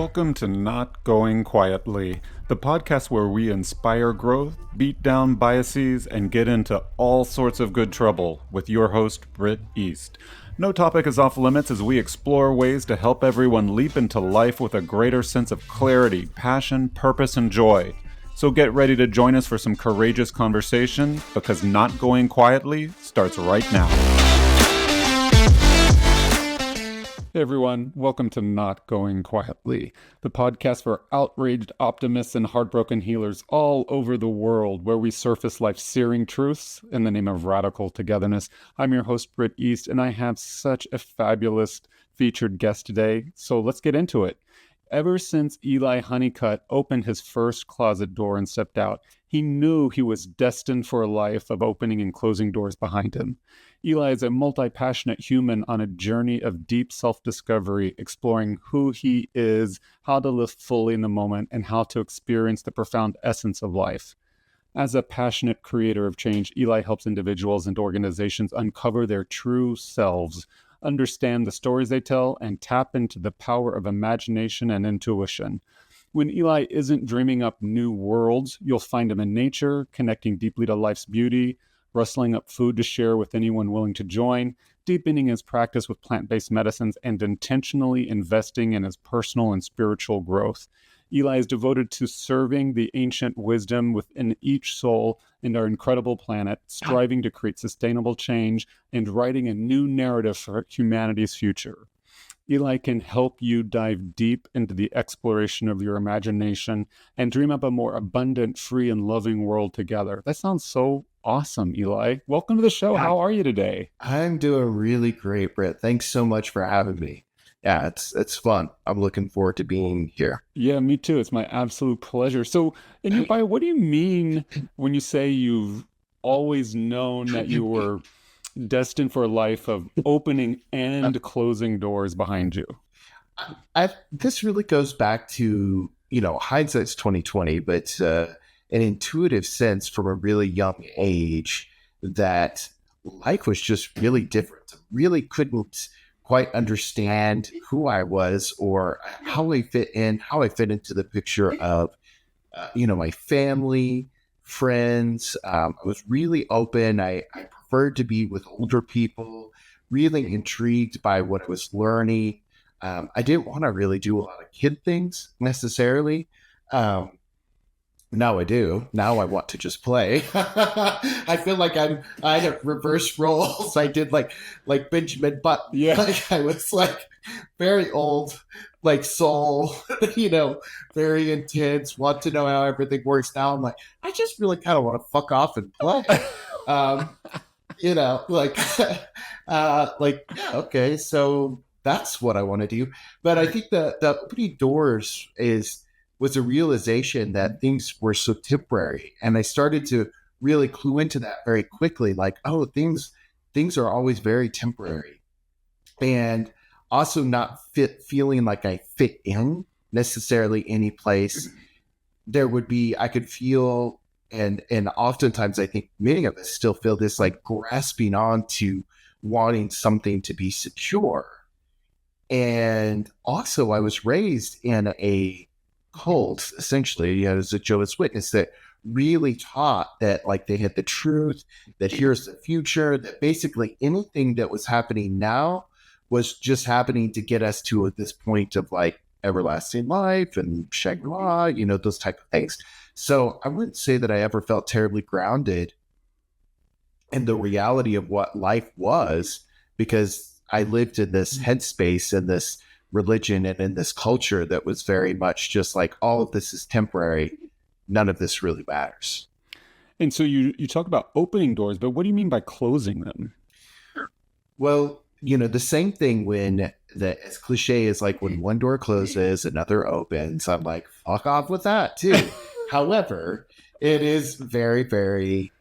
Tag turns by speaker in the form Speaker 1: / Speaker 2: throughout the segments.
Speaker 1: Welcome to Not Going Quietly, the podcast where we inspire growth, beat down biases, and get into all sorts of good trouble with your host, Britt East. No topic is off limits as we explore ways to help everyone leap into life with a greater sense of clarity, passion, purpose, and joy. So get ready to join us for some courageous conversation, because Not Going Quietly starts right now. Hey everyone, welcome to Not Going Quietly, the podcast for outraged optimists and heartbroken healers all over the world, where we surface life's searing truths in the name of radical togetherness. I'm your host, Britt East, and I have such a fabulous featured guest today, so let's get into it. Ever since Eli Honeycutt opened his first closet door and stepped out, he knew he was destined for a life of opening and closing doors behind him. Eli is a multi-passionate human on a journey of deep self-discovery, exploring who he is, how to live fully in the moment, and how to experience the profound essence of life. As a passionate creator of change, Eli helps individuals and organizations uncover their true selves, understand the stories they tell, and tap into the power of imagination and intuition. When Eli isn't dreaming up new worlds, you'll find him in nature, connecting deeply to life's beauty, rustling up food to share with anyone willing to join, deepening his practice with plant-based medicines, and intentionally investing in his personal and spiritual growth. Eli is devoted to serving the ancient wisdom within each soul and our incredible planet, striving to create sustainable change and writing a new narrative for humanity's future. Eli can help you dive deep into the exploration of your imagination and dream up a more abundant, free, and loving world together. That sounds so awesome, Eli. Welcome to the show. How are you today?
Speaker 2: I'm doing really great, Britt. Thanks so much for having me. Yeah, it's fun. I'm looking forward to being here.
Speaker 1: Yeah, me too. It's my absolute pleasure. So, in your bio, what do you mean when you say you've always known that you were destined for a life of opening and closing doors behind you?
Speaker 2: This really goes back to, hindsight's 2020, but an intuitive sense from a really young age that life was just really different. Really couldn't quite understand who I was or how I fit into the picture of, my family, friends. I was really open. I preferred to be with older people, really intrigued by what I was learning. I didn't want to really do a lot of kid things necessarily. Now I do. Now I want to just play. I feel like I had reverse roles. I did like Benjamin Button.
Speaker 1: Yeah.
Speaker 2: Like I was like very old, like soul, very intense, want to know how everything works. Now I'm like, I just really kind of want to fuck off and play. Okay, so that's what I want to do. But I think the opening doors was a realization that things were so temporary. And I started to really clue into that very quickly. Like, oh, things are always very temporary. And also not feeling like I fit in necessarily any place. I could feel, and oftentimes I think many of us still feel this like grasping on to wanting something to be secure. And also I was raised in a cult, essentially, as a Jehovah's Witness, that really taught that like they had the truth, that here's the future, that basically anything that was happening now was just happening to get us to this point of like everlasting life and Shangri-La, those type of things. So I wouldn't say that I ever felt terribly grounded in the reality of what life was, because I lived in this headspace and this religion and in this culture that was very much just like, all of this is temporary. None of this really matters.
Speaker 1: And so you talk about opening doors, but what do you mean by closing them?
Speaker 2: Well, the same thing as cliche as like when one door closes, another opens. I'm like, fuck off with that too. However, it is very, very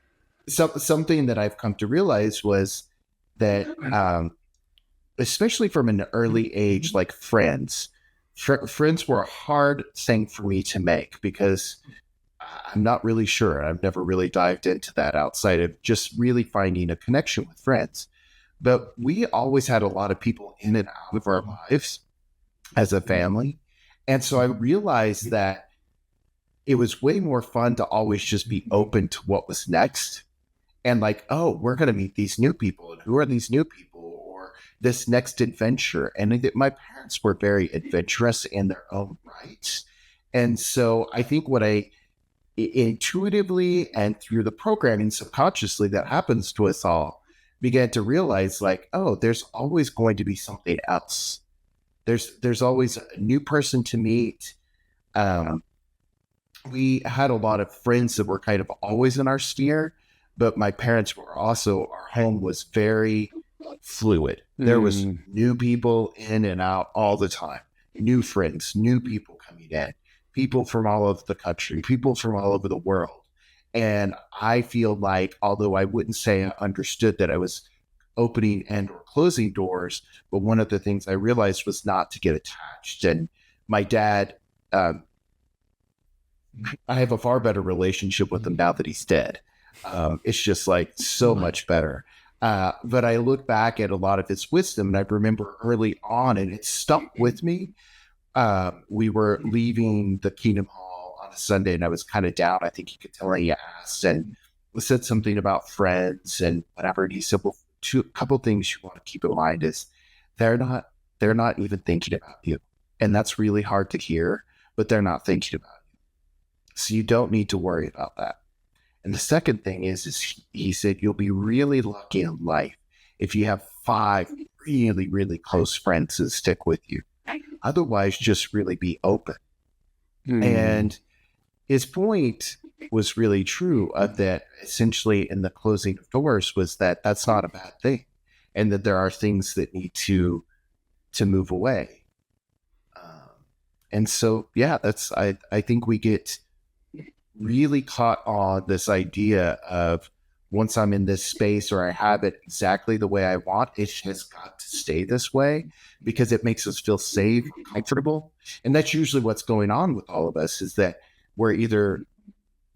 Speaker 2: something that I've come to realize was that, especially from an early age, like friends were a hard thing for me to make, because I'm not really sure. I've never really dived into that outside of just really finding a connection with friends. But we always had a lot of people in and out of our lives as a family. And so I realized that it was way more fun to always just be open to what was next. And like, oh, we're going to meet these new people. And who are these new people? Or this next adventure. And my parents were very adventurous in their own right. And so I think what I intuitively and through the programming subconsciously that happens to us all began to realize like, oh, there's always going to be something else. There's always a new person to meet. We had a lot of friends that were kind of always in our sphere, but my parents were also, our home was very fluid. There was new people in and out all the time, new friends, new people coming in, people from all over the country, people from all over the world. And I feel like, although I wouldn't say I understood that I was opening and or closing doors, but one of the things I realized was not to get attached. And my dad, I have a far better relationship with him now that he's dead. It's just like so much better. But I look back at a lot of his wisdom, and I remember early on, and it stuck with me. We were leaving the Kingdom Hall on a Sunday, and I was kind of down. I think you could tell he asked, and said something about friends and whatever. And he said, well, a couple things you want to keep in mind is they're not even thinking about you. And that's really hard to hear, but they're not thinking about you. So you don't need to worry about that. And the second thing is he said, you'll be really lucky in life if you have 5 really, really close friends that stick with you. Otherwise, just really be open. And his point was really true of that essentially in the closing of doors was that that's not a bad thing. And that there are things that need to move away. And so, yeah, I think we get really caught on this idea of once I'm in this space or I have it exactly the way I want, it has got to stay this way because it makes us feel safe, comfortable. And that's usually what's going on with all of us is that we're either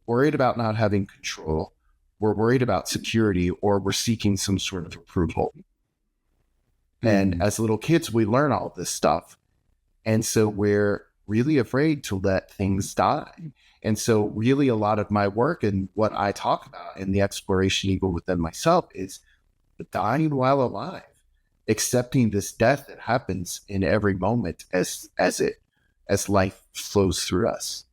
Speaker 2: worried about not having control, we're worried about security, or we're seeking some sort of approval. And as little kids, we learn all of this stuff. And so we're really afraid to let things die. And so really a lot of my work and what I talk about in the exploration even within myself is dying while alive, accepting this death that happens in every moment as life flows through us.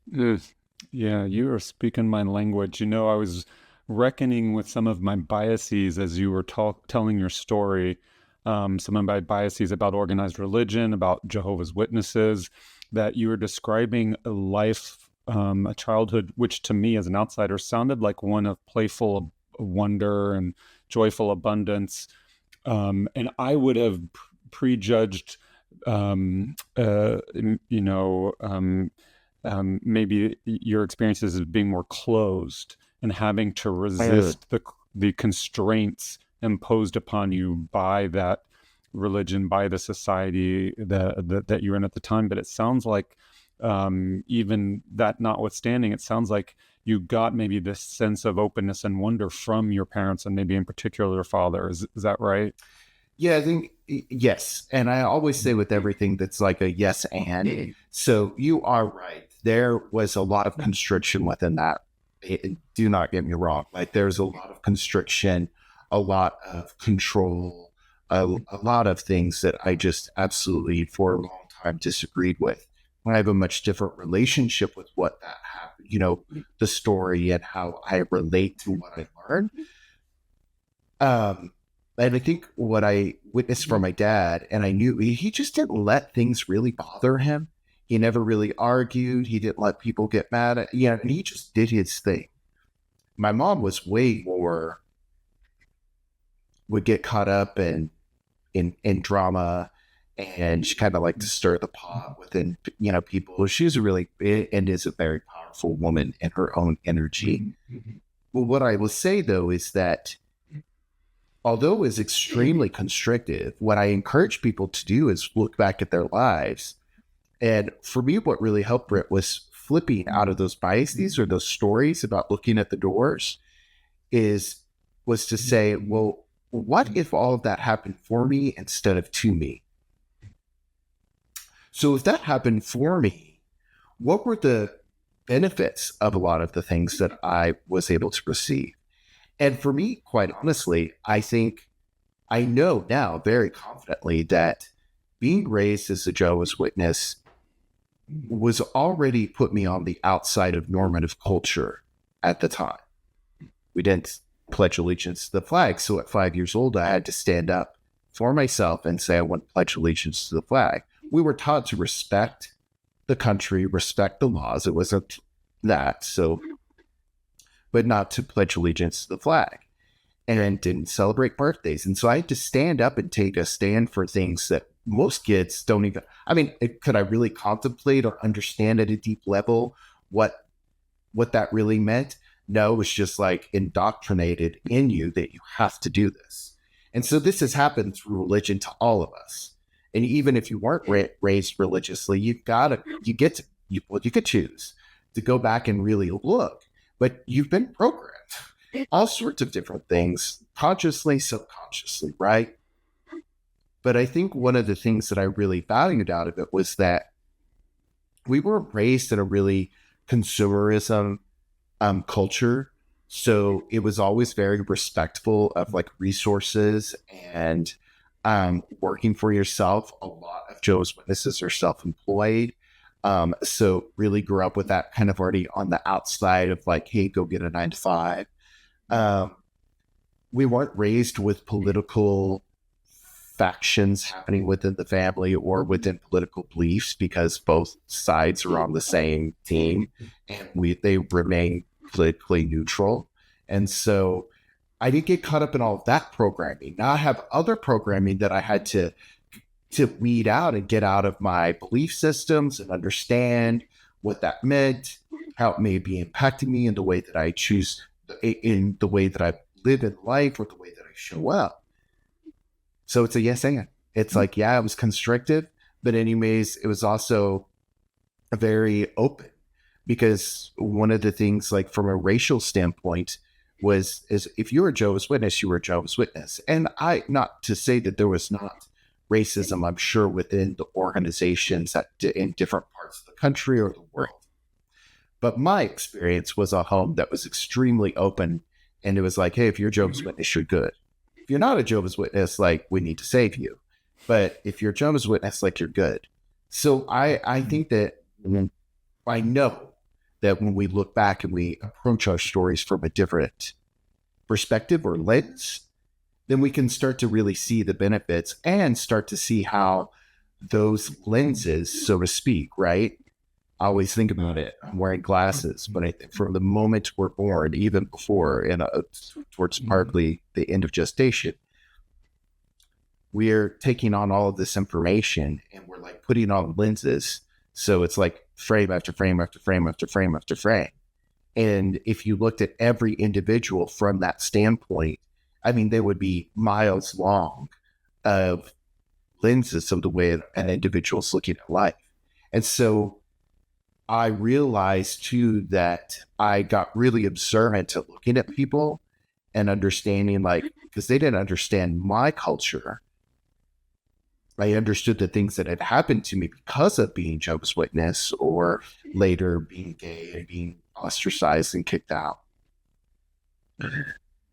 Speaker 1: Yeah, you are speaking my language. I was reckoning with some of my biases as you were telling your story. Some of my biases about organized religion, about Jehovah's Witnesses, that you were describing a life, a childhood, which to me as an outsider sounded like one of playful wonder and joyful abundance. And I would have prejudged, maybe your experiences as being more closed and having to resist the constraints imposed upon you by that religion, by the society that you're in at the time. But it sounds like even that notwithstanding, it sounds like you got maybe this sense of openness and wonder from your parents, and maybe in particular your father. Is that right?
Speaker 2: Yeah, I think yes. And I always say with everything that's like a yes and. So you are right. There was a lot of constriction within that. Do not get me wrong. Like there's a lot of constriction, a lot of control, a lot of things that I just absolutely for a long time disagreed with. I have a much different relationship with what that happened, the story and how I relate to what I learned. And I think what I witnessed from my dad, and I knew he just didn't let things really bother him. He never really argued. He didn't let people get mad at, and he just did his thing. My mom was way more, would get caught up in drama, and she kind of liked to stir the pot within, people. She's really, and is a very powerful woman in her own energy. Well, what I will say though, is that although it was extremely constrictive, what I encourage people to do is look back at their lives. And for me, what really helped Britt was flipping out of those biases or those stories about looking at the doors was to say, well, what if all of that happened for me instead of to me? So if that happened for me, what were the benefits of a lot of the things that I was able to receive? And for me, quite honestly, I think I know now very confidently that being raised as a Jehovah's Witness was already put me on the outside of normative culture at the time. We didn't pledge allegiance to the flag. So at 5 years old, I had to stand up for myself and say, I want to pledge allegiance to the flag. We were taught to respect the country, respect the laws. It wasn't that. So, but not to pledge allegiance to the flag, and didn't celebrate birthdays. And so I had to stand up and take a stand for things that most kids don't even, I mean, could I really contemplate or understand at a deep level what that really meant? No, it was just like indoctrinated in you that you have to do this. And so this has happened through religion to all of us. And even if you weren't raised religiously, you could choose to go back and really look, but you've been programmed all sorts of different things, consciously, subconsciously, right? But I think one of the things that I really valued out of it was that we were raised in a really consumerism culture. So it was always very respectful of like resources and working for yourself. A lot of Jehovah's Witnesses are self-employed. So really grew up with that kind of already on the outside of like, hey, go get a 9 to 5. We weren't raised with political factions happening within the family or within political beliefs because both sides are on the same team and they remain politically neutral. And so I didn't get caught up in all of that programming. Now I have other programming that I had to weed out and get out of my belief systems and understand what that meant, how it may be impacting me in the way that I choose, in the way that I live in life or the way that I show up. So it's a yes and. It's like, yeah, it was constrictive, but anyways, it was also very open, because one of the things, like from a racial standpoint, is if you were a Jehovah's Witness, you were a Jehovah's Witness. And not to say that there was not racism, I'm sure, within the organizations in different parts of the country or the world. But my experience was a home that was extremely open. And it was like, hey, if you're a Jehovah's Witness, you're good. If you're not a Jehovah's Witness, like, we need to save you. But if you're a Jehovah's Witness, like, you're good. So I think that I know that when we look back and we approach our stories from a different perspective or lens, then we can start to really see the benefits and start to see how those lenses, so to speak, right? I always think about it. I'm wearing glasses, but I think from the moment we're born, even before, towards partly the end of gestation, we're taking on all of this information and we're like putting on lenses. So it's like frame after frame after frame after frame after frame. And if you looked at every individual from that standpoint, I mean, they would be miles long of lenses of the way an individual's looking at life. And so I realized too that I got really observant at looking at people and understanding, like, because they didn't understand my culture. I understood the things that had happened to me because of being Jehovah's Witness or later being gay and being ostracized and kicked out.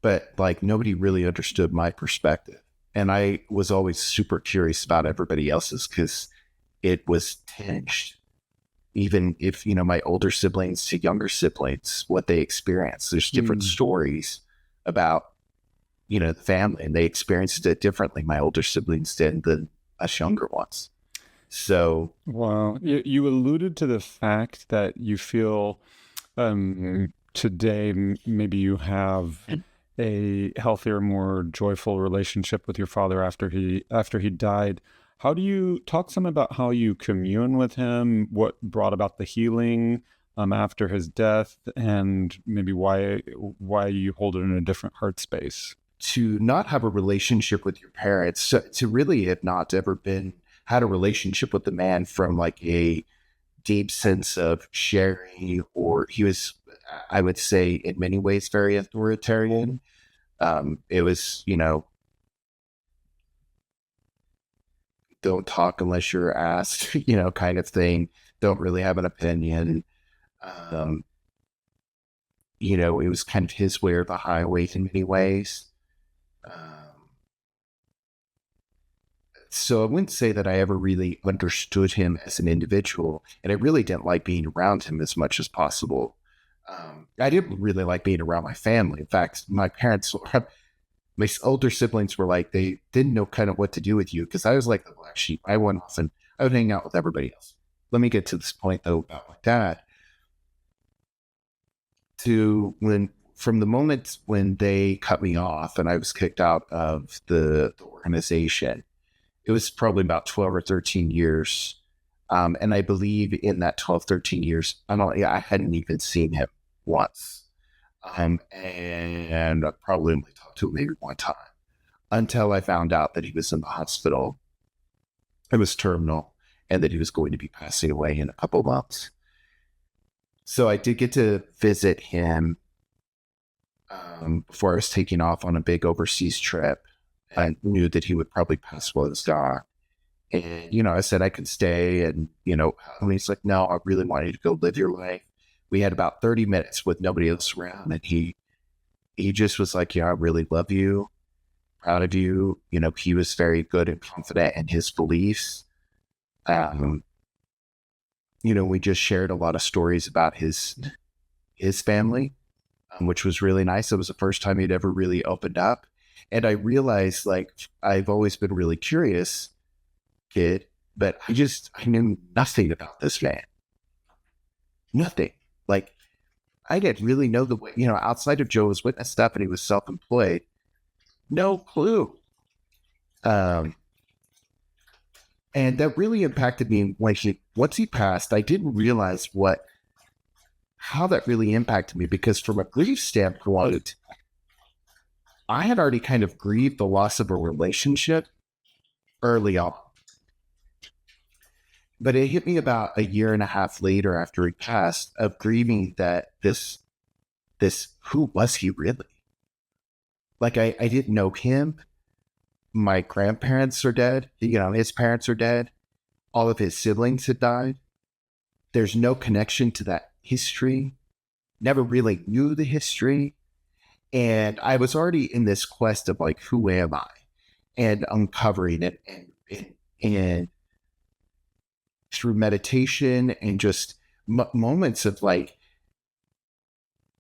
Speaker 2: But like nobody really understood my perspective. And I was always super curious about everybody else's because it was tinged. Even if, my older siblings to younger siblings, what they experienced, there's different stories about, the family, and they experienced it differently. My older siblings did than us younger ones. So,
Speaker 1: wow, you alluded to the fact that you feel today maybe you have a healthier, more joyful relationship with your father after he died. How do you talk some about how you commune with him, what brought about the healing after his death, and maybe why you hold it in a different heart space?
Speaker 2: To not have a relationship with your parents, to really have not ever had a relationship with the man from like a deep sense of sharing, or he was, I would say, in many ways very authoritarian. It was, don't talk unless you're asked, kind of thing. don't really have an opinion. Um, it was kind of his way or the highway in many ways. So I wouldn't say that I ever really understood him as an individual, and I really didn't like being around him as much as possible. I didn't really like being around my family. In fact, my parents, my older siblings were like, they didn't know kind of what to do with you because I was like the black sheep. I went off and I would hang out with everybody else. Let me get to this point though about my dad. From the moment when they cut me off and I was kicked out of the organization, it was probably about 12 or 13 years. And I believe in that 12, 13 years, I hadn't even seen him once. And I probably only talked to him maybe one time until I found out that he was in the hospital. It was terminal and that he was going to be passing away in a couple months. So I did get to visit him before I was taking off on a big overseas trip. I knew that he would probably pass while I was gone. And, I said I could stay. And he's like, no, I really want you to go live your life. We had about 30 minutes with nobody else around. And he just was like, yeah, I really love you. Proud of you. He was very good and confident in his beliefs. We just shared a lot of stories about his family, which was really nice. It was the first time he'd ever really opened up. And I realized, like, I've always been really curious kid, but I knew nothing about this man. Nothing. Like, I didn't really know the way, outside of Jehovah's Witness stuff, and he was self-employed. No clue. And that really impacted me once he passed. I didn't realize how that really impacted me, because from a grief standpoint, I had already kind of grieved the loss of a relationship early on. But it hit me about a year and a half later after he passed of grieving that this, who was he really? Like, I didn't know him. My grandparents are dead. His parents are dead. All of his siblings had died. There's no connection to that history. Never really knew the history. And I was already in this quest of like, who am I? And uncovering it and through meditation and just moments of like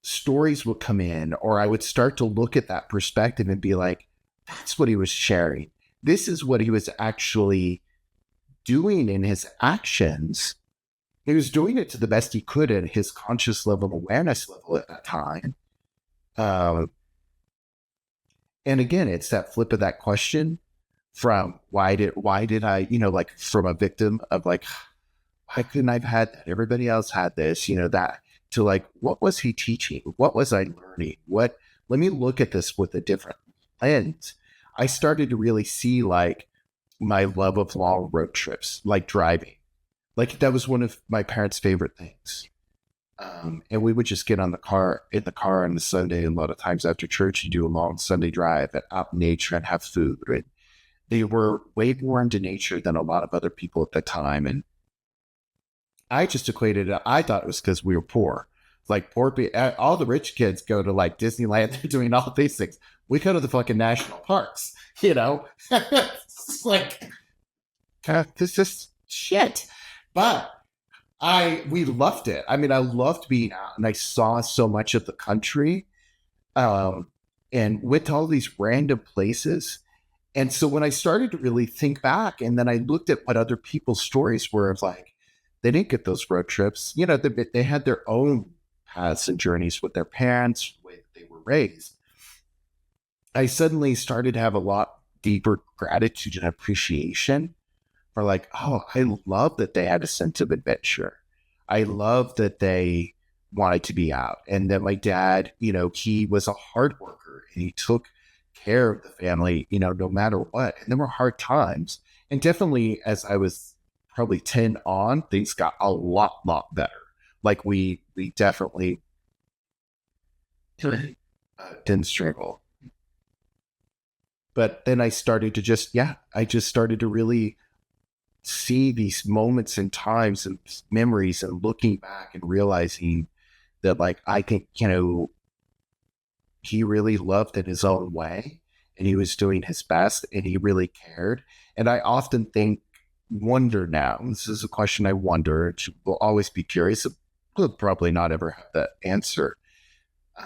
Speaker 2: stories would come in, or I would start to look at that perspective and be like, that's what he was sharing. This is what he was actually doing in his actions. He was doing it to the best he could at his conscious level, awareness level at that time. And again, it's that flip of that question from why did I, like from a victim of like, why couldn't I have had that? Everybody else had this, that, to like, what was he teaching? What was I learning? Let me look at this with a different lens. I started to really see like my love of long road trips, like driving. Like that was one of my parents' favorite things. And we would just get in the car on the Sunday. And a lot of times after church, you do a long Sunday drive out in nature and have food. Right? They were way more into nature than a lot of other people at the time. And I just equated it. I thought it was because we were poor. Like poor people, all the rich kids go to like Disneyland. They're doing all these things. We go to the fucking national parks, It's like, this is just shit. But we loved it. I mean, I loved being out, and I saw so much of the country, and went to all these random places. And so when I started to really think back, and then I looked at what other people's stories were of like, they didn't get those road trips. They had their own paths and journeys with their parents, the way that they were raised. I suddenly started to have a lot deeper gratitude and appreciation for like, oh, I love that they had a sense of adventure. I love that they wanted to be out, and that my dad, he was a hard worker and he took care of the family, no matter what. And there were hard times. And definitely as I was probably 10 on, things got a lot better. Like we definitely didn't struggle. But then I started to I just started to really see these moments and times and memories and looking back and realizing that, like, I think, he really loved in his own way and he was doing his best and he really cared. And I often wonder now, this is a question I wonder, will always be curious. We'll probably not ever have that answer.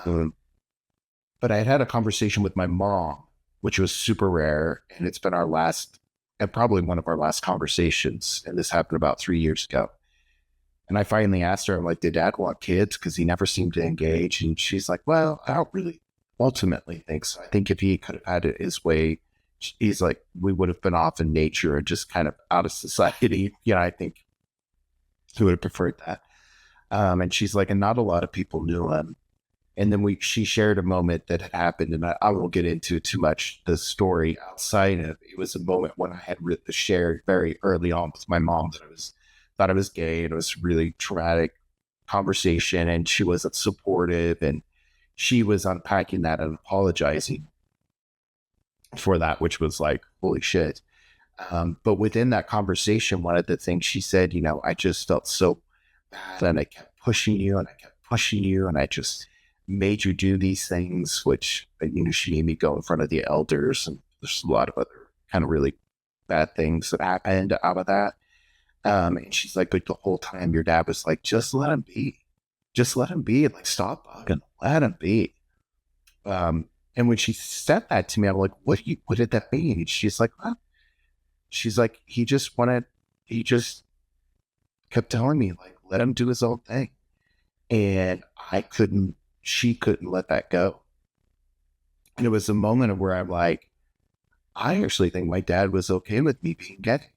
Speaker 2: But I had a conversation with my mom, which was super rare. And it's been and probably one of our last conversations. And this happened about 3 years ago. And I finally asked her, I'm like, did Dad want kids? Because he never seemed to engage. And she's like, well, I don't really ultimately think so. I think if he could have had it his way, he's like, we would have been off in nature and just kind of out of society. I think he would have preferred that. And she's like, and not a lot of people knew him. And then she shared a moment that had happened, and I won't get into too much the story outside of it. Was a moment when I had shared very early on with my mom that thought I was gay, and it was a really traumatic conversation, and she wasn't supportive, and she was unpacking that and apologizing for that, which was like, holy shit. But within that conversation, one of the things she said, I just felt so bad, and I kept pushing you, and I kept pushing you, and I just made you do these things, which, she made me go in front of the elders, and there's a lot of other kind of really bad things that happened out of that. And she's like, but the whole time your dad was like, just let him be. Just let him be. Like, stop bugging. Let him be. And when she said that to me, I'm like, what did that mean? And she's like, what? She's like, he just kept telling me, like, let him do his own thing. And she couldn't let that go. And it was a moment where I'm like, I actually think my dad was okay with me being gay.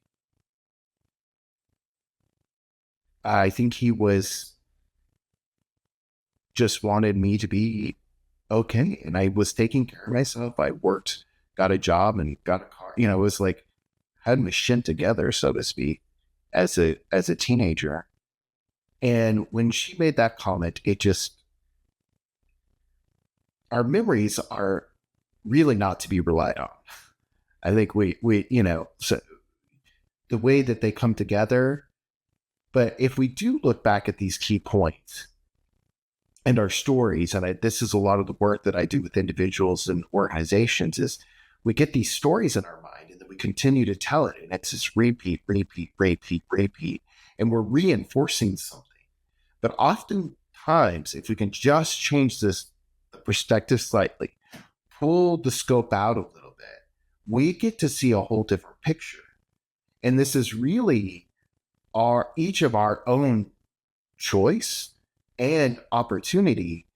Speaker 2: I think he just wanted me to be okay. And I was taking care of myself. I worked, got a job, and got a car. It was like, had my shit together, so to speak, as a teenager. And when she made that comment, our memories are really not to be relied on. I think so the way that they come together. But if we do look back at these key points and our stories, and this is a lot of the work that I do with individuals and organizations, is we get these stories in our mind and then we continue to tell it. And it's just repeat. And we're reinforcing something. But oftentimes, if we can just change the perspective slightly, pull the scope out a little bit, we get to see a whole different picture. And this is really each of our own choice and opportunity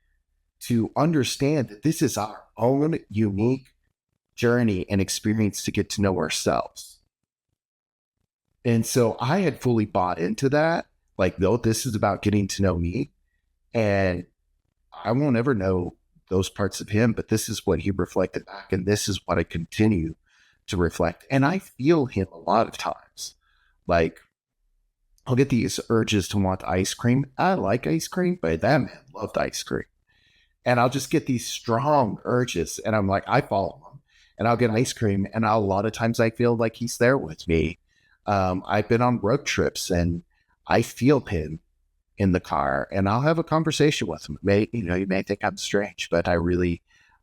Speaker 2: to understand that this is our own unique journey and experience to get to know ourselves. And so I had fully bought into that. Like, no, this is about getting to know me, and I won't ever know those parts of him, but this is what he reflected back, and this is what I continue to reflect. And I feel him a lot of times. Like, I'll get these urges to want ice cream. I like ice cream, but that man loved ice cream. And I'll just get these strong urges, and I'm like, I follow him, and I'll get ice cream, and a lot of times I feel like he's there with me. I've been on road trips, and I feel him in the car, and I'll have a conversation with him. You may think I'm strange, but I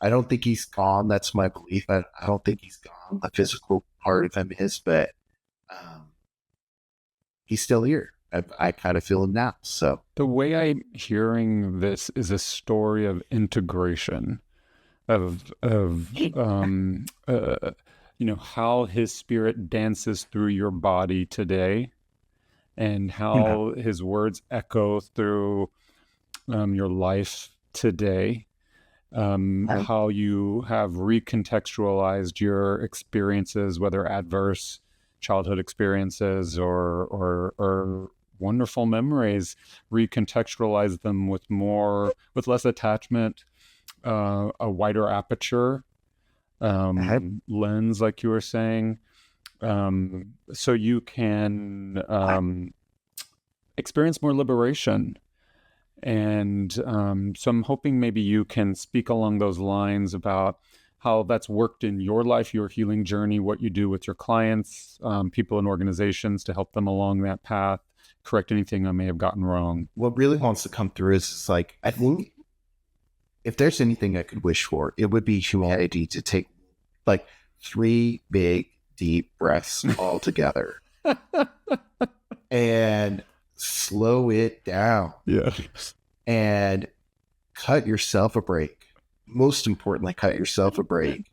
Speaker 2: don't think he's gone. That's my belief. I don't think he's gone. The physical part of him is, but he's still here. I kind of feel him now. So
Speaker 1: the way I'm hearing this is a story of integration, of how his spirit dances through your body today, and how his words echo through your life today, how you have recontextualized your experiences, whether adverse childhood experiences or wonderful memories, recontextualize them with less attachment, a wider aperture, lens, like you were saying. So you can experience more liberation. And so I'm hoping maybe you can speak along those lines about how that's worked in your life, your healing journey, what you do with your clients, people and organizations to help them along that path, correct anything I may have gotten wrong.
Speaker 2: What really wants to come through is like, I think if there's anything I could wish for, it would be humanity to take like 3 big, deep breaths all together and slow it down.
Speaker 1: Yeah.
Speaker 2: And cut yourself a break. Most importantly, cut yourself a break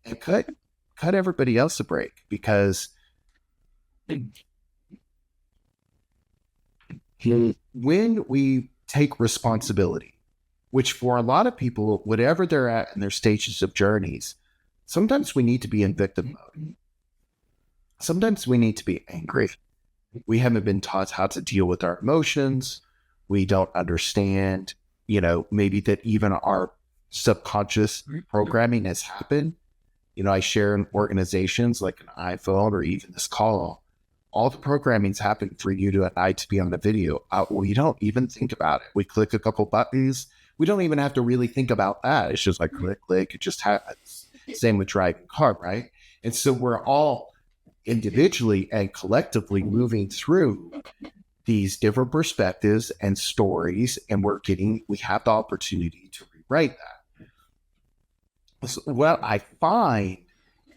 Speaker 2: and cut everybody else a break, because when we take responsibility, which for a lot of people, whatever they're at in their stages of journeys, sometimes we need to be in victim mode. Sometimes we need to be angry. We haven't been taught how to deal with our emotions. We don't understand, maybe that even our subconscious programming has happened. I share in organizations like an iPhone or even this call. All the programming's happened for you and I to be on the video. We don't even think about it. We click a couple buttons. We don't even have to really think about that. It's just like click, click. It just happens. Same with driving a car, right? And so we're all individually and collectively moving through these different perspectives and stories, and we have the opportunity to rewrite that. So what I find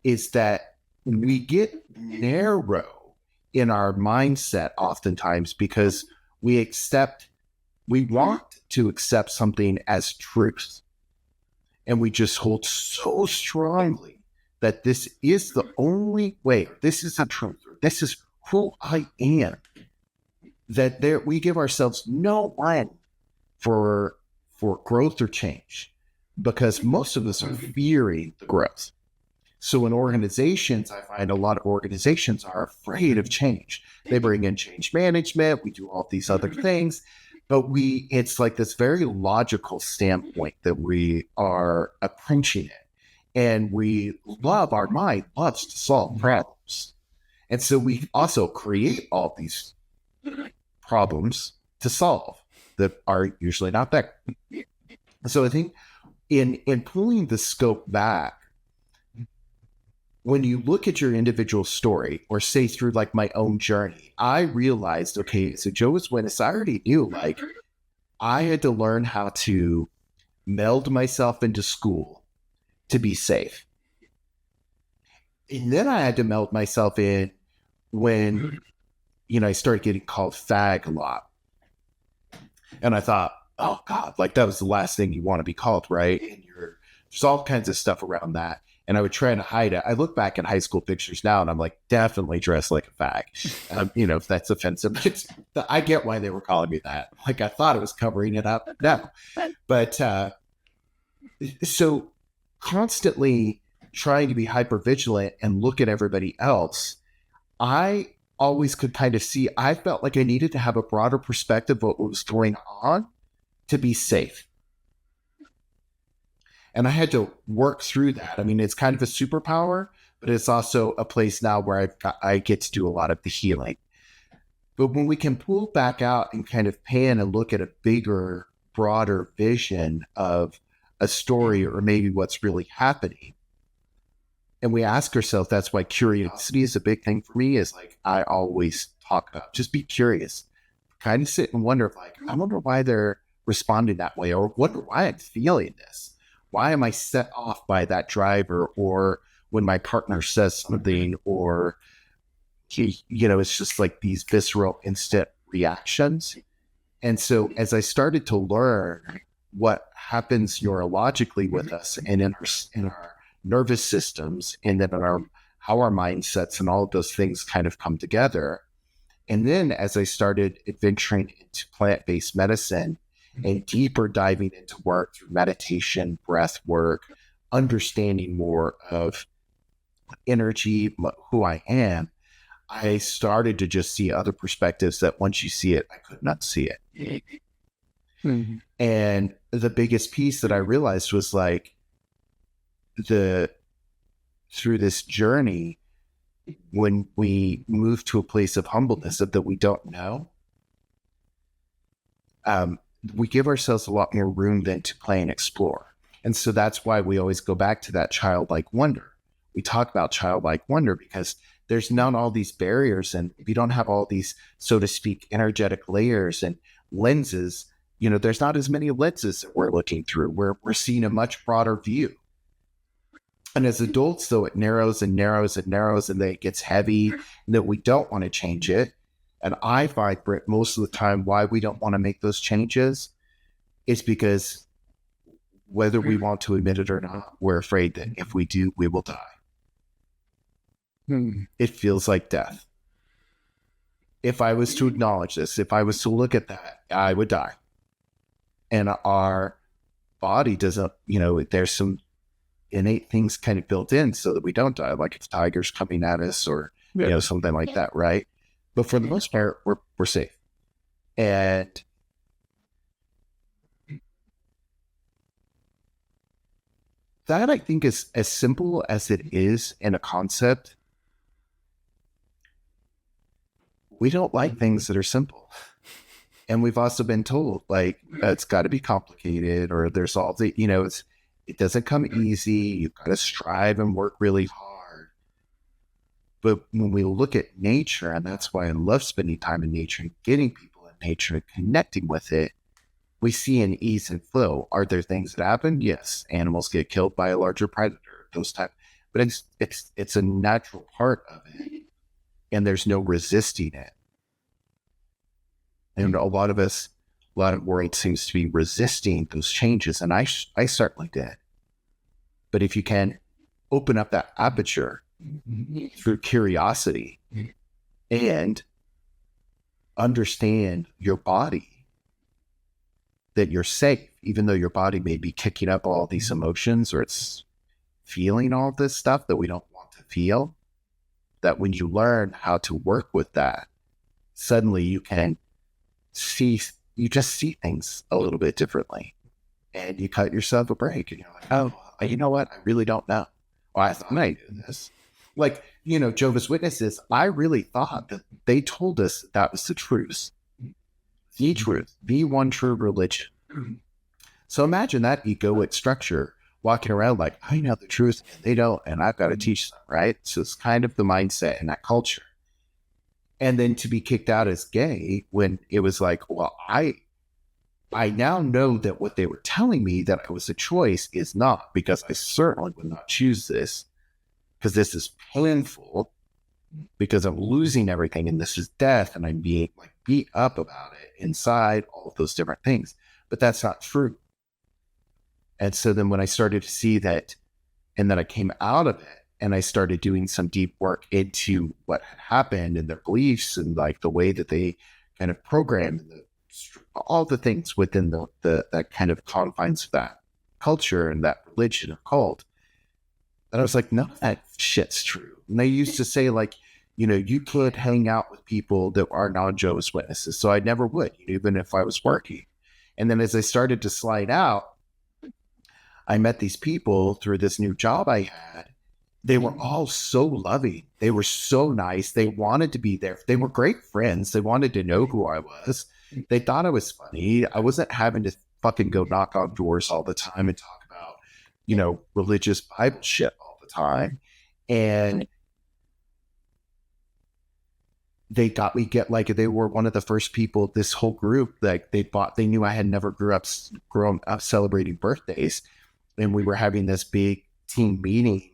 Speaker 2: is that we get narrow in our mindset oftentimes because we want to accept something as truth. And we just hold so strongly that this is the only way, this is the truth, this is who I am, that we give ourselves no room for growth or change, because most of us are fearing the growth. So in organizations, I find a lot of organizations are afraid of change. They bring in change management, we do all these other things, but it's like this very logical standpoint that we are approaching it. And our mind loves to solve problems. And so we also create all these problems to solve that are usually not there. So I think in pulling the scope back, when you look at your individual story, or say through like my own journey, I realized, okay, so Jehovah's Witness, I already knew, like I had to learn how to meld myself into school to be safe. And then I had to meld myself in when, I started getting called fag a lot. And I thought, oh God, like that was the last thing you want to be called, right? And there's all kinds of stuff around that. And I would try to hide it. I look back at high school pictures now and I'm like, definitely dressed like a fag. If that's offensive, I get why they were calling me that. Like I thought it was covering it up. No. But so constantly trying to be hyper vigilant and look at everybody else, I always could kind of see, I felt like I needed to have a broader perspective of what was going on to be safe. And I had to work through that. I mean, it's kind of a superpower, but it's also a place now where I get to do a lot of the healing. But when we can pull back out and kind of pan and look at a bigger, broader vision of a story or maybe what's really happening, and we ask ourselves, that's why curiosity is a big thing for me, is like I always talk about, just be curious. Kind of sit and wonder, like, I wonder why they're responding that way, or wonder why I'm feeling this. Why am I set off by that driver, or when my partner says something, or it's just like these visceral instant reactions. And so as I started to learn what happens neurologically with us and in our nervous systems, and then how our mindsets and all of those things kind of come together. And then as I started adventuring into plant-based medicine and deeper diving into work through meditation, breath work, understanding more of energy, who I am, I started to just see other perspectives that once you see it, I could not see it. Mm-hmm. And the biggest piece that I realized was like through this journey, when we move to a place of humbleness of that we don't know, we give ourselves a lot more room then to play and explore. And so that's why we always go back to that childlike wonder. We talk about childlike wonder because there's not all these barriers, and we don't have all these, so to speak, energetic layers and lenses. There's not as many lenses that we're looking through. We're seeing a much broader view. And as adults, though, it narrows and narrows and narrows, and then it gets heavy, and that we don't want to change it. And I find, Britt, most of the time why we don't want to make those changes is because whether we want to admit it or not, we're afraid that if we do, we will die. It feels like death. If I was to acknowledge this, if I was to look at that, I would die. And our body doesn't, there's some innate things kind of built in so that we don't die, like if tiger's coming at us or, something like that, right? But for the most part, we're safe. And that, I think, is as simple as it is in a concept. We don't like things that are simple. And we've also been told, like, it's got to be complicated, or there's all the, it doesn't come easy. You've got to strive and work really hard. But when we look at nature, and that's why I love spending time in nature and getting people in nature and connecting with it, we see an ease and flow. Are there things that happen? Yes. Animals get killed by a larger predator, those type. But it's a natural part of it. And there's no resisting it. And a lot of world seems to be resisting those changes. And I certainly did. But if you can open up that aperture through curiosity and understand your body, that you're safe, even though your body may be kicking up all these emotions, or it's feeling all this stuff that we don't want to feel, that when you learn how to work with that, suddenly you just see things a little bit differently, and you cut yourself a break, and you're like, oh, you know what? I really don't know. Well, I thought I knew this. Like, Jehovah's Witnesses, I really thought that they told us that was the truth, the one true religion. So imagine that egoic structure walking around like, I know the truth and they don't, and I've got to teach them, right? So it's kind of the mindset in that culture. And then to be kicked out as gay when it was like, well, I now know that what they were telling me that I was a choice is not, because I certainly would not choose this, because this is painful, because I'm losing everything, and this is death, and I'm being like beat up about it inside, all of those different things. But that's not true. And so then when I started to see that, and then I came out of it, and I started doing some deep work into what had happened and their beliefs and like the way that they kind of programmed all the things within the that kind of confines of that culture and that religion or cult. And I was like, none of that shit's true. And they used to say, like, you could hang out with people that are non-Jehovah's Witnesses. So I never would, even if I was working. And then as I started to slide out, I met these people through this new job I had. They were all so loving. They were so nice. They wanted to be there. They were great friends. They wanted to know who I was. They thought I was funny. I wasn't having to fucking go knock on doors all the time and talk about, religious Bible shit all the time. And they got me they were one of the first people, this whole group, like they knew I had never grown up celebrating birthdays. And we were having this big team meeting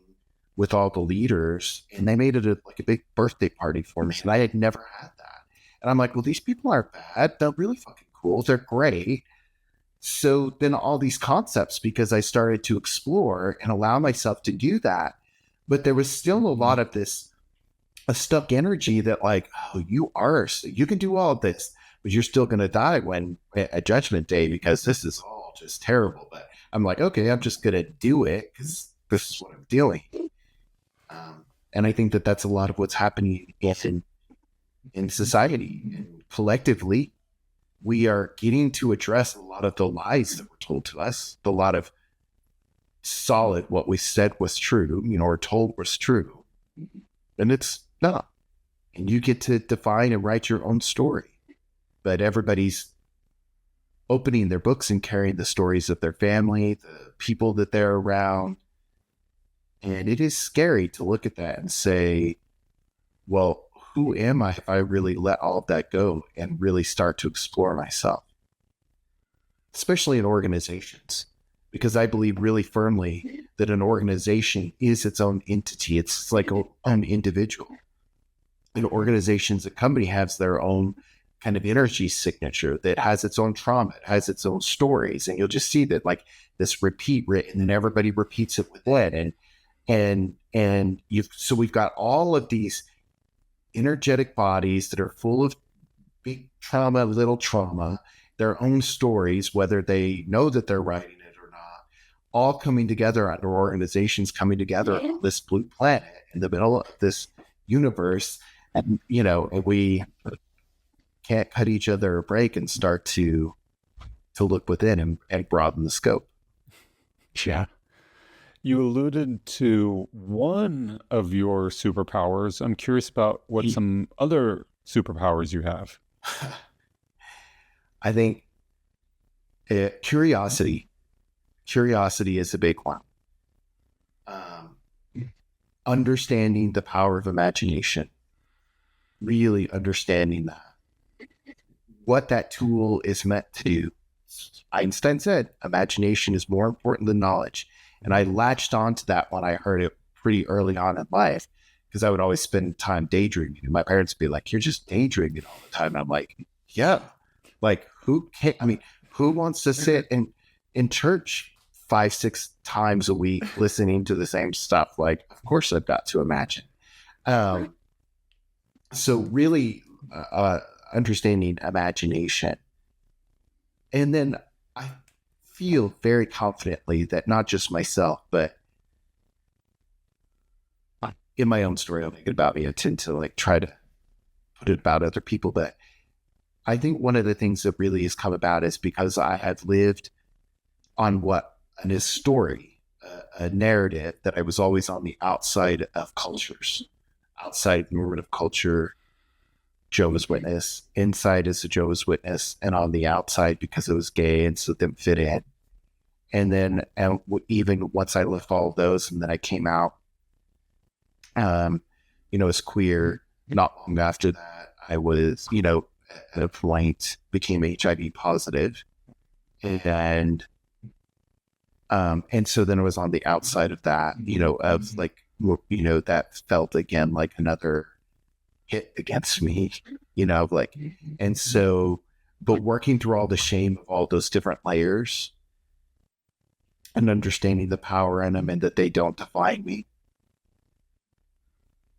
Speaker 2: with all the leaders, and they made it a big birthday party for me. And I had never had that. And I'm like, well, these people aren't bad. They're really fucking cool. They're great. So then all these concepts, because I started to explore and allow myself to do that, but there was still a lot of a stuck energy that like, oh, you can do all of this, but you're still going to die at Judgment Day, because this is all just terrible. But I'm like, okay, I'm just going to do it because this is what I'm doing. And I think that that's a lot of what's happening in society. And collectively, we are getting to address a lot of the lies that were told to us, a lot of solid what we said was true, or told was true. And it's not. And you get to define and write your own story. But everybody's opening their books and carrying the stories of their family, the people that they're around. And it is scary to look at that and say, well, who am I if I really let all of that go and really start to explore myself? Especially in organizations, because I believe really firmly that an organization is its own entity. It's like an individual. An organization's a company has their own kind of energy signature that has its own trauma, it has its own stories. And you'll just see that like this repeat written and everybody repeats it with it. So we've got all of these energetic bodies that are full of big trauma, little trauma, their own stories, whether they know that they're writing it or not, all coming together under organizations coming together on this blue planet in the middle of this universe. And, and we can't cut each other a break and start to look within and broaden the scope.
Speaker 1: Yeah. You alluded to one of your superpowers. I'm curious about what some other superpowers you have.
Speaker 2: I think curiosity is a big one. Understanding the power of imagination, really understanding that. What that tool is meant to do. Einstein said, imagination is more important than knowledge. And I latched onto that when I heard it pretty early on in life, because I would always spend time daydreaming. And my parents would be like, you're just daydreaming all the time. And I'm like, yeah. Like, who wants to sit in church 5-6 times a week listening to the same stuff? Like, of course I've got to imagine. So really understanding imagination. And then I feel very confidently that not just myself, but in my own story, I'll make it about me. I tend to like try to put it about other people, but I think one of the things that really has come about is because I have lived on a story, a narrative that I was always on the outside of cultures, outside normative culture, Jehovah's Witness, inside as a Jehovah's Witness, and on the outside because it was gay and so didn't fit in. And then even once I left all of those and then I came out, as queer, not long after that, I was, at a point became HIV positive. And so then I was on the outside of that, of like, that felt again like another hit against me, and so, but working through all the shame of all those different layers and understanding the power in them and that they don't define me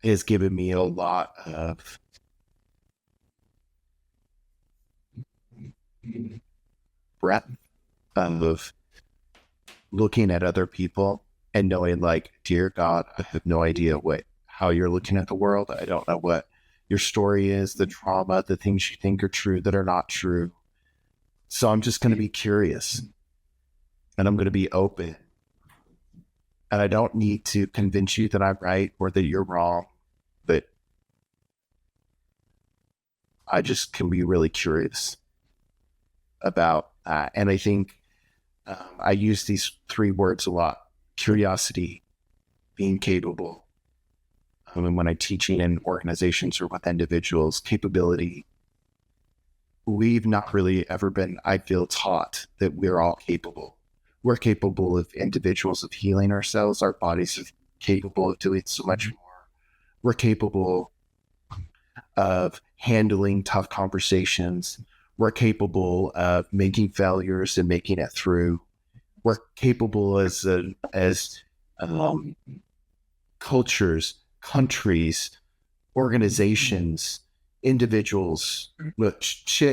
Speaker 2: has given me a lot of breadth of looking at other people and knowing like, dear God, I have no idea how you're looking at the world. I don't know what your story is, the trauma, the things you think are true that are not true. So I'm just going to be curious and I'm going to be open. And I don't need to convince you that I'm right or that you're wrong, but I just can be really curious about that. And I think I use these 3 words a lot: curiosity, being capable. And when I'm teaching in organizations or with individuals, capability, we've not really ever been, I feel, taught that we're all capable. We're capable of individuals of healing ourselves. Our bodies are capable of doing so much more. We're capable of handling tough conversations. We're capable of making failures and making it through. We're capable as cultures, countries, organizations, individuals,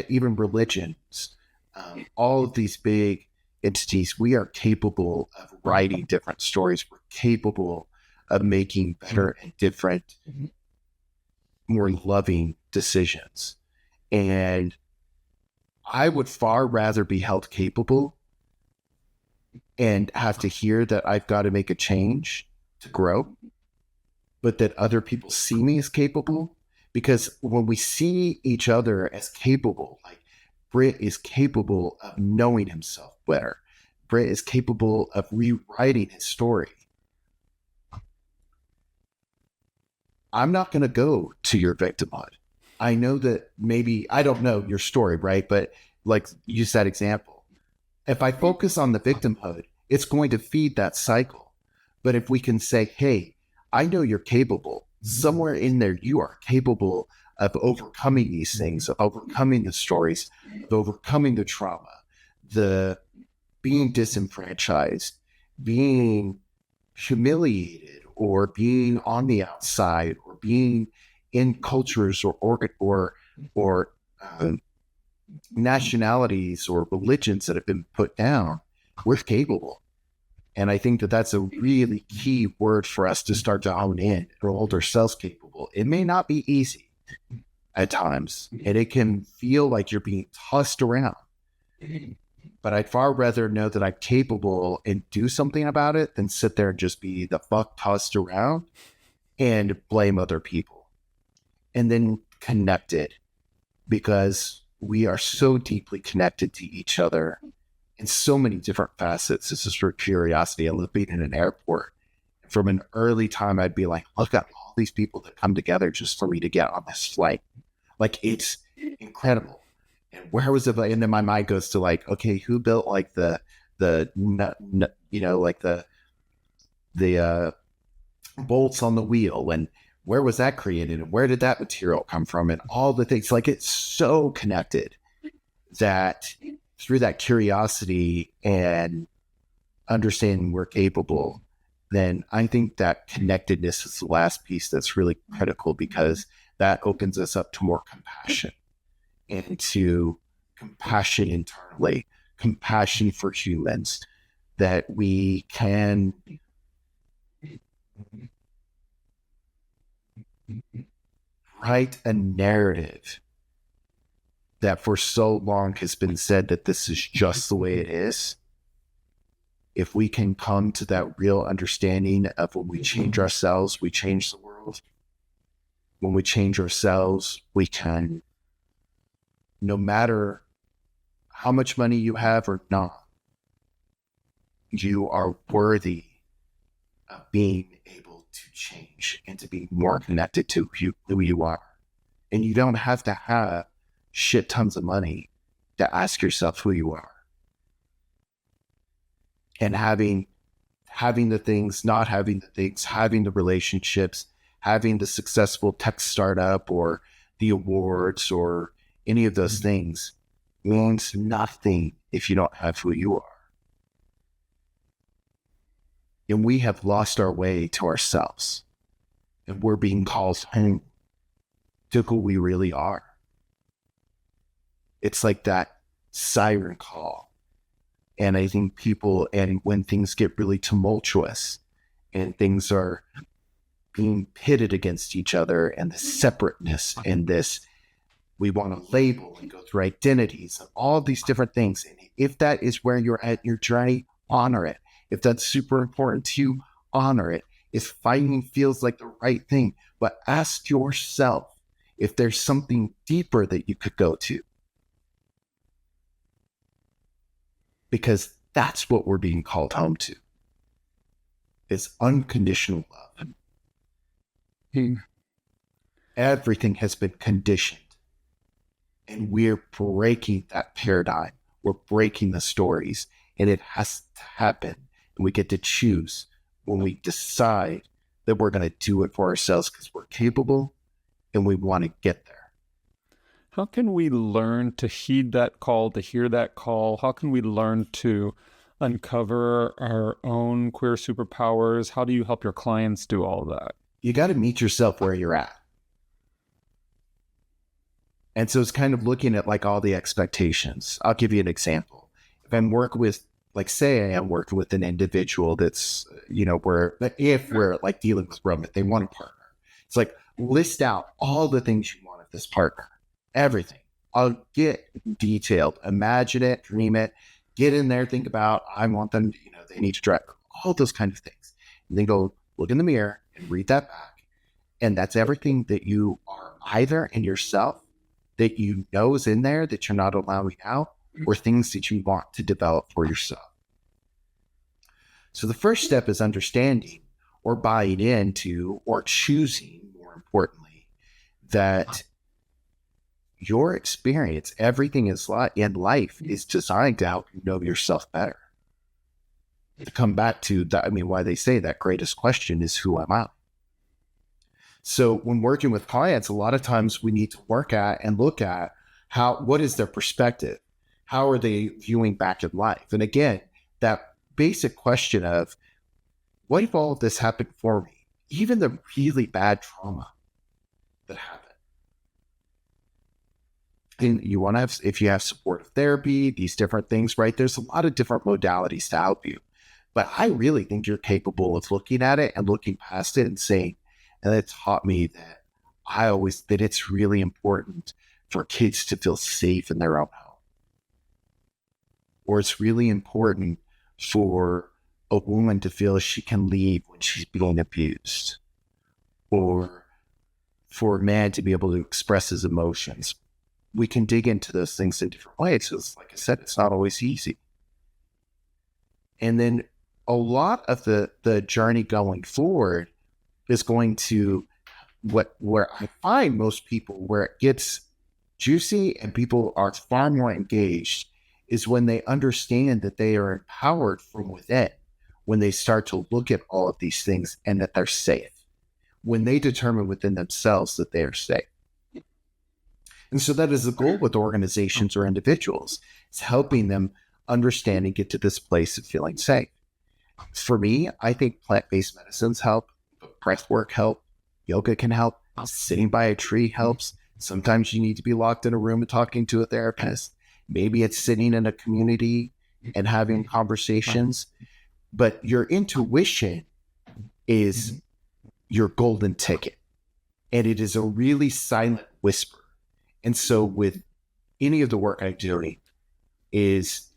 Speaker 2: even religions, all of these big entities. We are capable of writing different stories. We're capable of making better and different, more loving decisions. And I would far rather be held capable and have to hear that I've got to make a change to grow, but that other people see me as capable. Because when we see each other as capable, like Britt is capable of knowing himself better. Britt is capable of rewriting his story. I'm not going to go to your victimhood. I know that maybe, I don't know your story, right? But like, use that example. If I focus on the victimhood, it's going to feed that cycle. But if we can say, hey, I know you're capable, somewhere in there, you are capable of overcoming these things, of overcoming the stories, of overcoming the trauma, the being disenfranchised, being humiliated, or being on the outside, or being in cultures or nationalities or religions that have been put down. We're capable. And I think that that's a really key word for us to start to hone in or hold ourselves capable. It may not be easy at times, and it can feel like you're being tossed around. But I'd far rather know that I'm capable and do something about it than sit there and just be the fuck tossed around and blame other people. And then connected, because we are so deeply connected to each other in so many different facets. This is for curiosity. I love being in an airport. From an early time, I'd be like, look at all these people that come together just for me to get on this flight. Like, it's incredible. And where was it? And then my mind goes to like, okay, who built like the bolts on the wheel, and where was that created, and where did that material come from, and all the things. Like, it's so connected that through that curiosity and understanding we're capable, then I think that connectedness is the last piece that's really critical, because that opens us up to more compassion, and to compassion internally, compassion for humans, that we can write a narrative that for so long has been said that this is just the way it is. If we can come to that real understanding of when we change ourselves, we change the world. When we change ourselves, we can, no matter how much money you have or not, you are worthy of being able to change and to be more connected to who you are. And you don't have to have shit tons of money to ask yourself who you are. And having the things, not having the things, having the relationships, having the successful tech startup or the awards or any of those things means nothing if you don't have who you are. And we have lost our way to ourselves, and we're being called home to who we really are. It's like that siren call. And I think people, and when things get really tumultuous and things are being pitted against each other, and the separateness and this, we want to label and go through identities and all these different things. And if that is where you're at in your journey, honor it. If that's super important to you, honor it. If fighting feels like the right thing, but ask yourself if there's something deeper that you could go to. Because that's what we're being called home to, is unconditional love. Everything has been conditioned, and we're breaking that paradigm. We're breaking the stories, and it has to happen. And we get to choose when we decide that we're going to do it for ourselves because we're capable and we want to get there.
Speaker 1: How can we learn to heed that call, to hear that call? How can we learn to uncover our own queer superpowers? How do you help your clients do all of that?
Speaker 2: You got to meet yourself where you're at. And so it's kind of looking at like all the expectations. I'll give you an example. If I'm working with, like, say I am working with an individual that's, if we're like dealing with romance, they want a partner. It's like, list out all the things you want of this partner. Everything. I'll get detailed. Imagine it, dream it, get in there, think about, I want them, they need to drive, all those kind of things. And then go look in the mirror and read that back. And that's everything that you are either in yourself that you know is in there that you're not allowing out, or things that you want to develop for yourself. So the first step is understanding or buying into or choosing, more importantly, that your experience, everything in life is designed to help you know yourself better. To come back to that, why they say that greatest question is, who am I? So when working with clients, a lot of times we need to work at and look at what is their perspective? How are they viewing back in life? And again, that basic question of, what if all of this happened for me? Even the really bad trauma that happened. And you want to have, if you have supportive therapy, these different things, right? There's a lot of different modalities to help you. But I really think you're capable of looking at it and looking past it and saying, and it taught me that that it's really important for kids to feel safe in their own home. Or it's really important for a woman to feel she can leave when she's being abused. Or for a man to be able to express his emotions. We can dig into those things in different ways. So like I said, it's not always easy. And then a lot of the journey going forward is going to where I find most people where it gets juicy and people are far more engaged is when they understand that they are empowered from within, when they start to look at all of these things and that they're safe, when they determine within themselves that they are safe. And so that is the goal with organizations or individuals. It's helping them understand and get to this place of feeling safe. For me, I think plant-based medicines help, breath work help, yoga can help, sitting by a tree helps. Sometimes you need to be locked in a room and talking to a therapist. Maybe it's sitting in a community and having conversations. But your intuition is your golden ticket. And it is a really silent whisper. And so with any of the work I'm doing is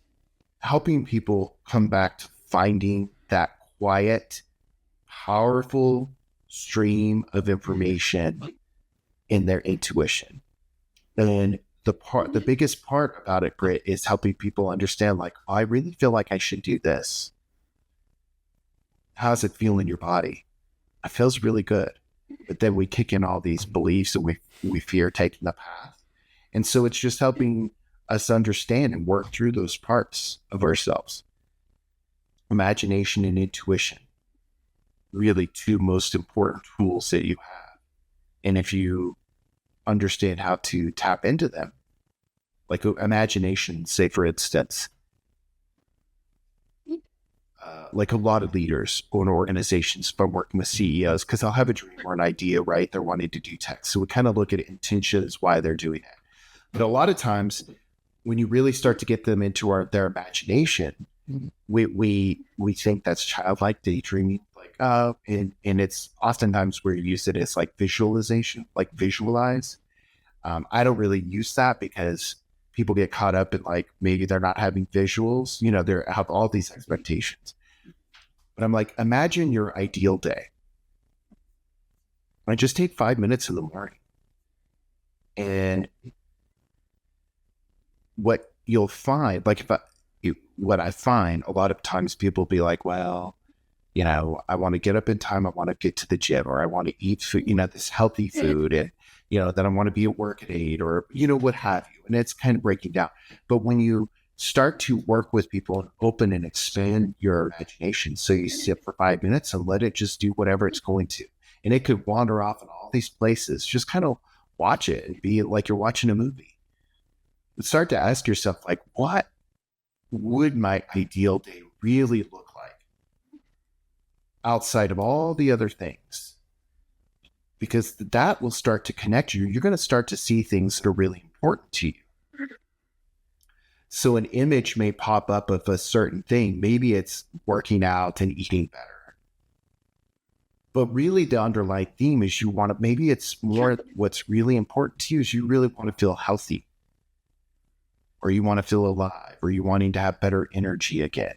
Speaker 2: helping people come back to finding that quiet, powerful stream of information in their intuition. And the biggest part about it, Britt, is helping people understand, like, I really feel like I should do this. How does it feel in your body? It feels really good. But then we kick in all these beliefs and we fear taking the path. And so it's just helping us understand and work through those parts of ourselves. Imagination and intuition, really two most important tools that you have. And if you understand how to tap into them, like imagination, say for instance, like a lot of leaders or organizations, if I'm working with CEOs, because I'll have a dream or an idea, right? They're wanting to do tech. So we kind of look at intentions, why they're doing it. But a lot of times when you really start to get them into their imagination, we think that's childlike daydreaming, and it's oftentimes where you use it as like visualization, like visualize. I don't really use that because people get caught up in like, maybe they're not having visuals, they have all these expectations. But I'm like, imagine your ideal day. I just take 5 minutes in the morning. And what you'll find, what I find a lot of times, people be like, well, I want to get up in time. I want to get to the gym, or I want to eat food, this healthy food, and, that I want to be at work at 8, or, what have you. And it's kind of breaking down. But when you start to work with people and open and expand your imagination, so you sit for 5 minutes and let it just do whatever it's going to. And it could wander off in all these places. Just kind of watch it and be like you're watching a movie. And start to ask yourself, like, what would my ideal day really look like outside of all the other things? Because that will start to connect you. You're going to start to see things that are really important to you. So an image may pop up of a certain thing. Maybe it's working out and eating better. But really the underlying theme is maybe it's more what's really important to you is you really want to feel healthy. Or you want to feel alive, or you wanting to have better energy again.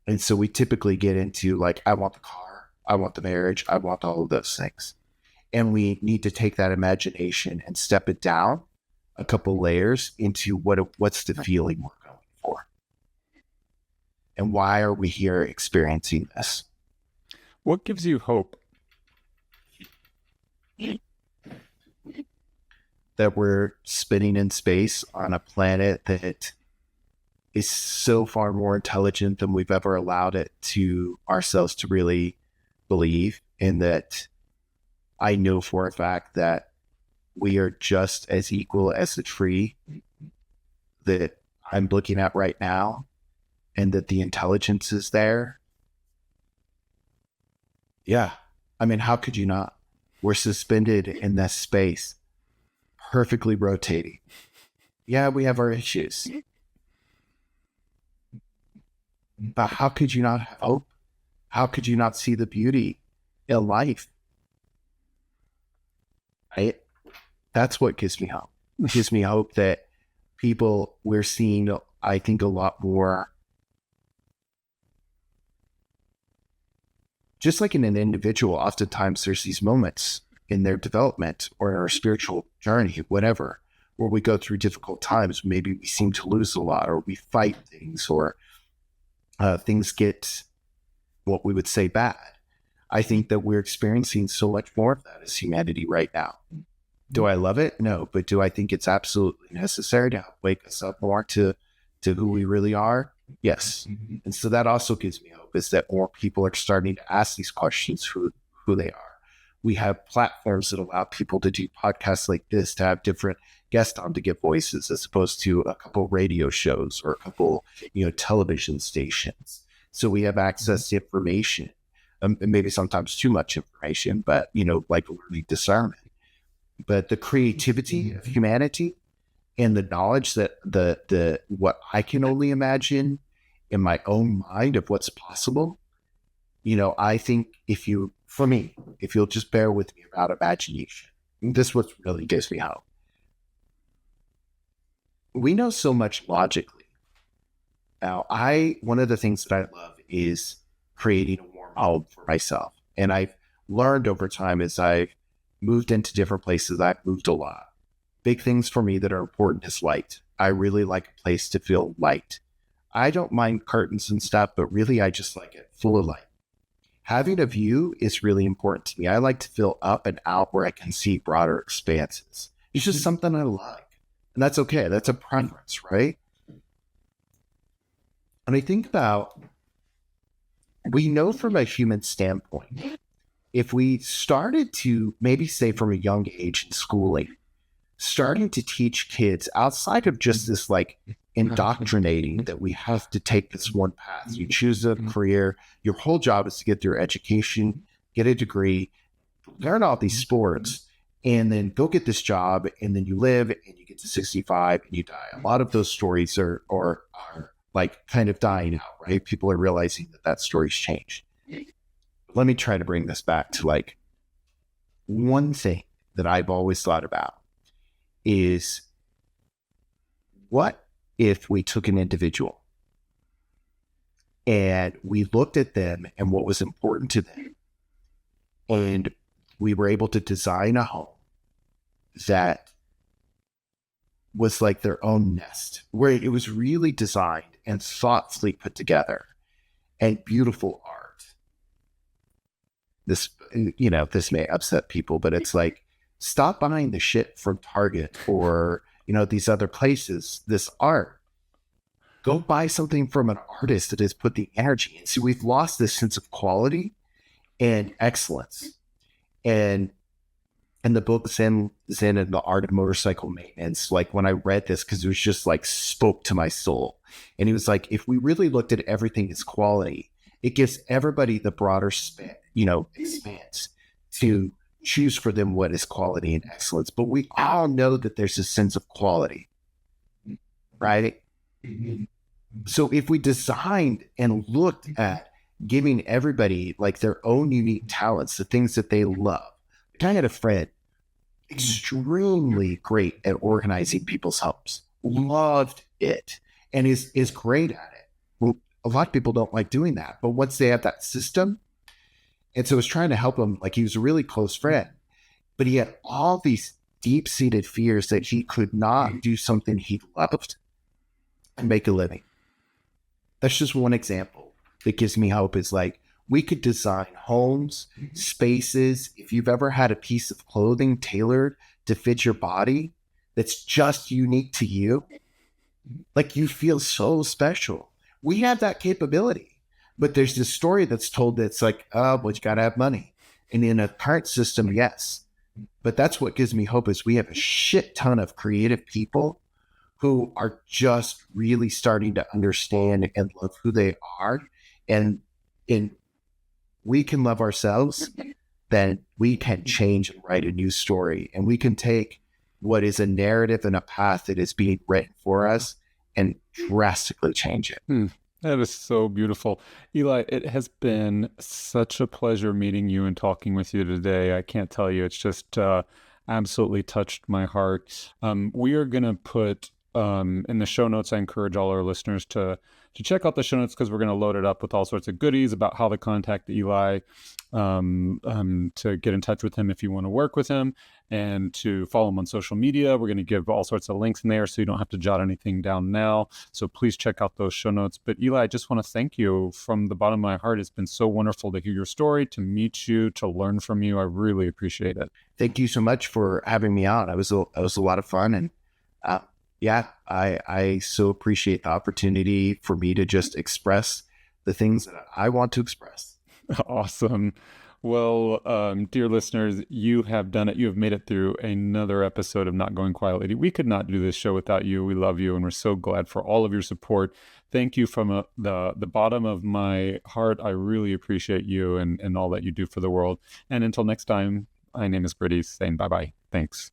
Speaker 2: And so we typically get into like, I want the car, I want the marriage, I want all of those things. And we need to take that imagination and step it down a couple layers into what's the feeling we're going for, and why are we here experiencing this?
Speaker 1: What gives you hope?
Speaker 2: That we're spinning in space on a planet that is so far more intelligent than we've ever allowed it to ourselves to really believe, and that I know for a fact that we are just as equal as the tree that I'm looking at right now, and that the intelligence is there. Yeah. I mean, how could you not? We're suspended in this space, perfectly rotating. Yeah, we have our issues. But how could you not have hope? How could you not see the beauty in life? Right? That's what gives me hope. It gives me hope that we're seeing, I think, a lot more, just like in an individual, oftentimes there's these moments in their development or in our spiritual journey, whatever, where we go through difficult times. Maybe we seem to lose a lot, or we fight things, or things get, what we would say, bad. I think that we're experiencing so much more of that as humanity right now. Do I love it? No. But do I think it's absolutely necessary to wake us up more to who we really are? Yes. And so that also gives me hope, is that more people are starting to ask these questions, who they are. We have platforms that allow people to do podcasts like this, to have different guests on to give voices, as opposed to a couple radio shows or a couple, television stations. So we have access to information, and maybe sometimes too much information, but, like learning discernment. But the creativity of humanity and the knowledge that the what I can only imagine in my own mind of what's possible, I think if you'll just bear with me about imagination, this is what really gives me hope. We know so much logically. Now, one of the things that I love is creating a warm home for myself. And I've learned over time, as I've moved into different places, I've moved a lot. Big things for me that are important is light. I really like a place to feel light. I don't mind curtains and stuff, but really I just like it full of light. Having a view is really important to me. I like to feel up and out where I can see broader expanses. It's just something I like. And that's okay. That's a preference, right? And I think about, we know from a human standpoint, if we started to, maybe say from a young age in schooling, starting to teach kids outside of just this like indoctrinating that we have to take this one path. You choose a career, your whole job is to get through education, get a degree, learn all these sports, and then go get this job, and then you live and you get to 65 and you die. A lot of those stories are like kind of dying out, right? People are realizing that story's changed. Let me try to bring this back to like one thing that I've always thought about is, what if we took an individual and we looked at them and what was important to them, and we were able to design a home that was like their own nest, where it was really designed and thoughtfully put together, and beautiful art. This may upset people, but it's like, stop buying the shit from Target or, these other places, this art. Go buy something from an artist that has put the energy in. See, we've lost this sense of quality and excellence. And the book Zen and the Art of Motorcycle Maintenance, like when I read this, because it was just like spoke to my soul. And he was like, if we really looked at everything as quality, it gives everybody the broader expanse to choose for them what is quality and excellence. But we all know that there's a sense of quality, right? So if we designed and looked at giving everybody like their own unique talents, the things that they love. I had a friend, extremely great at organizing people's homes, loved it, and is great at it. Well, a lot of people don't like doing that, but once they have that system, and so I was trying to help him, like he was a really close friend, but he had all these deep-seated fears that he could not do something he loved and make a living. That's just one example that gives me hope. Is like, we could design homes, spaces. If you've ever had a piece of clothing tailored to fit your body that's just unique to you, like, you feel so special. We have that capability. But there's this story that's told that's like, oh, well, you got to have money. And in a current system, yes. But that's what gives me hope, is we have a shit ton of creative people who are just really starting to understand and love who they are. And we can love ourselves, then we can change and write a new story. And we can take what is a narrative and a path that is being written for us and drastically change it.
Speaker 1: That is so beautiful. Eli, it has been such a pleasure meeting you and talking with you today. I can't tell you, it's just absolutely touched my heart. We are going to put in the show notes, I encourage all our listeners to check out the show notes, because we're going to load it up with all sorts of goodies about how to contact Eli, to get in touch with him if you want to work with him, and to follow him on social media. We're going to give all sorts of links in there, so you don't have to jot anything down now. So please check out those show notes. But Eli, I just want to thank you from the bottom of my heart. It's been so wonderful to hear your story, to meet you, to learn from you. I really appreciate it.
Speaker 2: Thank you so much for having me out. It was a lot of fun. And I so appreciate the opportunity for me to just express the things that I want to express.
Speaker 1: Awesome. Well, dear listeners, you have done it. You have made it through another episode of Not Going Quietly. We could not do this show without you. We love you, and we're so glad for all of your support. Thank you from the bottom of my heart. I really appreciate you and all that you do for the world. And until next time, my name is Britt East, saying bye-bye. Thanks.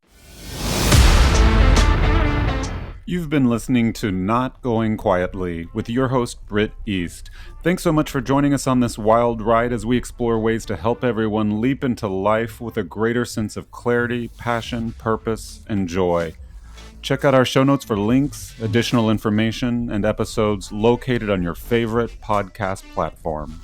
Speaker 1: You've been listening to Not Going Quietly with your host, Britt East. Thanks so much for joining us on this wild ride as we explore ways to help everyone leap into life with a greater sense of clarity, passion, purpose, and joy. Check out our show notes for links, additional information, and episodes located on your favorite podcast platform.